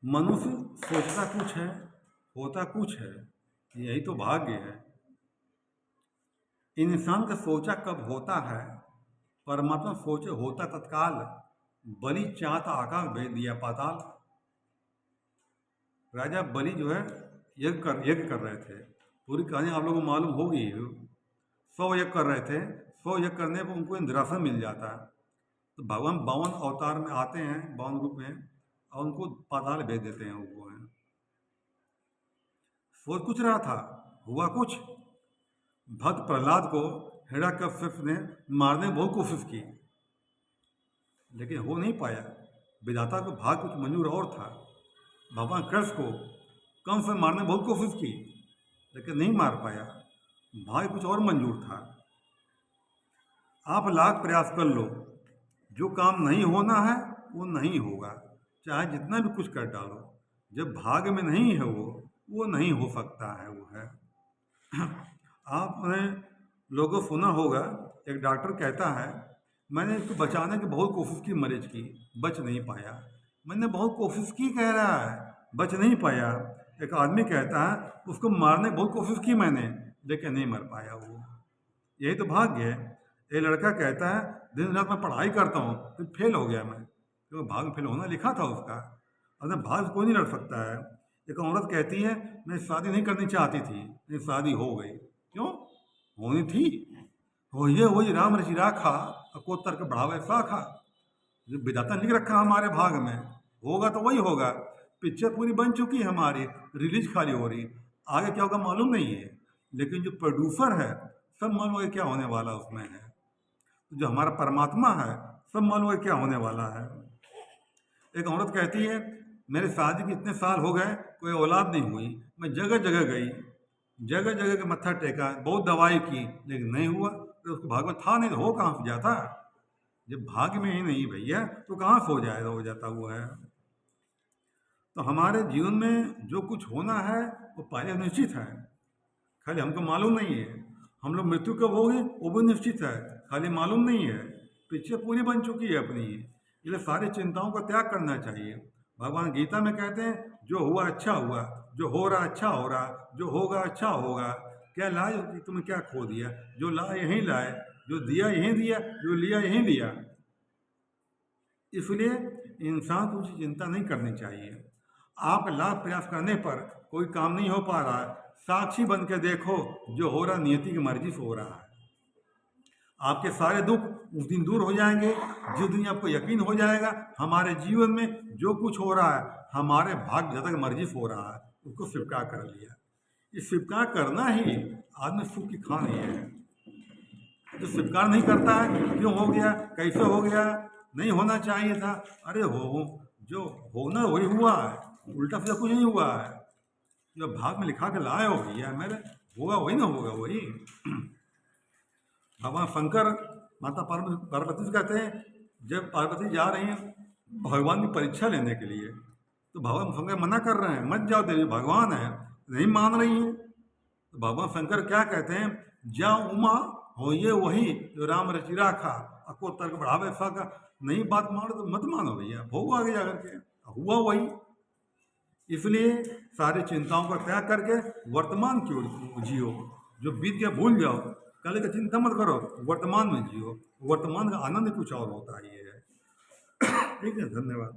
मनुष्य सोचता कुछ है, होता कुछ है, यही तो भाग्य है। इंसान का सोचा कब होता है, परमात्मा सोचे होता तत्काल। बलि चाहता आकाश भेज दिया पाताल। राजा बलि जो है यज्ञ कर रहे थे। पूरी कहानी आप लोगों को मालूम होगी। 100 यज्ञ कर रहे थे। 100 यज्ञ करने पर उनको इंद्रासन मिल जाता है। तो भगवान 52 अवतार में आते हैं, 52 रूप में, और उनको पाताल भेज देते हैं। वो है सोच कुछ रहा था, हुआ कुछ। भक्त प्रहलाद को हिरण्यकश्यप ने मारने की बहुत कोशिश की, लेकिन हो नहीं पाया। विधाता को भाग कुछ मंजूर और था। भगवान कृष्ण को कंस से मारने की बहुत कोशिश की, लेकिन नहीं मार पाया। भाग कुछ और मंजूर था। आप लाख प्रयास कर लो, जो काम नहीं होना है वो नहीं होगा, चाहे जितना भी कुछ कर डालो। जब भाग्य में नहीं है वो नहीं हो सकता है। वो है आपने लोगों सुना होगा, एक डॉक्टर कहता है, मैंने इसको बचाने की बहुत कोशिश की, मरीज की, बच नहीं पाया। मैंने बहुत कोशिश की, कह रहा है, बच नहीं पाया। एक आदमी कहता है, उसको मारने की बहुत कोशिश की मैंने, लेकिन नहीं मर पाया। वो यही तो भाग्य है। एक लड़का कहता है, दिन रात मैं पढ़ाई करता हूँ, फिर फेल हो गया मैं, क्योंकि भाग फेल होना लिखा था उसका। अगर भाग कोई नहीं लड़ सकता है। एक औरत कहती है, मैं शादी नहीं करनी चाहती थी, मेरी शादी हो गई। क्यों होनी थी? वही राम रचि राखा, अकोत्तर के बढ़ावे साखा। जो विधाता लिख रखा हमारे भाग में, होगा तो वही होगा। पिक्चर पूरी बन चुकी है हमारी, रिलीज खाली हो रही, आगे क्या होगा मालूम नहीं है। लेकिन जो प्रोड्यूसर है, सब मालूम है क्या होने वाला उसमें है। तो जो हमारा परमात्मा है, सब मालूम है क्या होने वाला है। एक औरत कहती है, मेरे शादी के इतने साल हो गए, कोई औलाद नहीं हुई। मैं जगह जगह गई, जगह जगह के मत्था टेका, बहुत दवाई की, लेकिन नहीं हुआ। तो उसको भाग में था नहीं, तो हो कहाँ से जाता? जब भाग्य में ही नहीं भैया, तो कहाँ से हो जाता हुआ है। तो हमारे जीवन में जो कुछ होना है वो पहले निश्चित है, खाली हमको मालूम नहीं है। हम लोग मृत्यु कब होगी वो भी निश्चित है, खाली मालूम नहीं है। पिक्चर पूरी बन चुकी है अपनी, इसलिए सारी चिंताओं का त्याग करना चाहिए। भगवान गीता में कहते हैं, जो हुआ अच्छा हुआ, जो हो रहा अच्छा हो रहा, जो होगा अच्छा होगा। क्या लाए तुमने क्या खो दिया? जो लाए यहीं लाए, जो दिया यहीं दिया, जो लिया यहीं लिया। इसलिए इंसान को चिंता नहीं करनी चाहिए। आप लाख प्रयास करने पर कोई काम नहीं हो पा रहा है, साक्षी बन के देखो, जो हो रहा नियति की मर्जी से हो रहा है। आपके सारे दुख उस दिन दूर हो जाएंगे, जिस दिन आपको यकीन हो जाएगा हमारे जीवन में जो कुछ हो रहा है हमारे भाग्य तक मर्जी से हो रहा है, उसको स्वीकार कर लिया। ये स्वीकार करना ही आदमी सुख की खान है। जो स्वीकार नहीं करता है, क्यों हो गया, कैसे हो गया, नहीं होना चाहिए था, अरे जो होना वही हुआ है, उल्टा सीधा कुछ नहीं हुआ है। जो भाग में लिखा के लाए हो भैया, मेरे होगा वही ना होगा वही। भगवान शंकर माता पार्वती से कहते हैं, जब पार्वती जा रही हैं भगवान की परीक्षा लेने के लिए, तो भगवान शंकर मना कर रहे हैं, मत जाओ देवी, भगवान है, नहीं मान रही हैं। तो भगवान शंकर क्या कहते हैं, जाओ उमा हो ये वही, जो राम रचि राखा, अको तर्क बढ़ावे फाका। नहीं बात मानो तो मत मानो भैया, भोग आगे जाकर के हुआ वही। इसलिए सारी चिंताओं का त्याग करके वर्तमान की ओर जियो। जो बीत गया भूल जाओ, कल का चिंता मत करो, वर्तमान में जियो। वर्तमान का आनंद कुछ और होता ही है। ठीक है, धन्यवाद।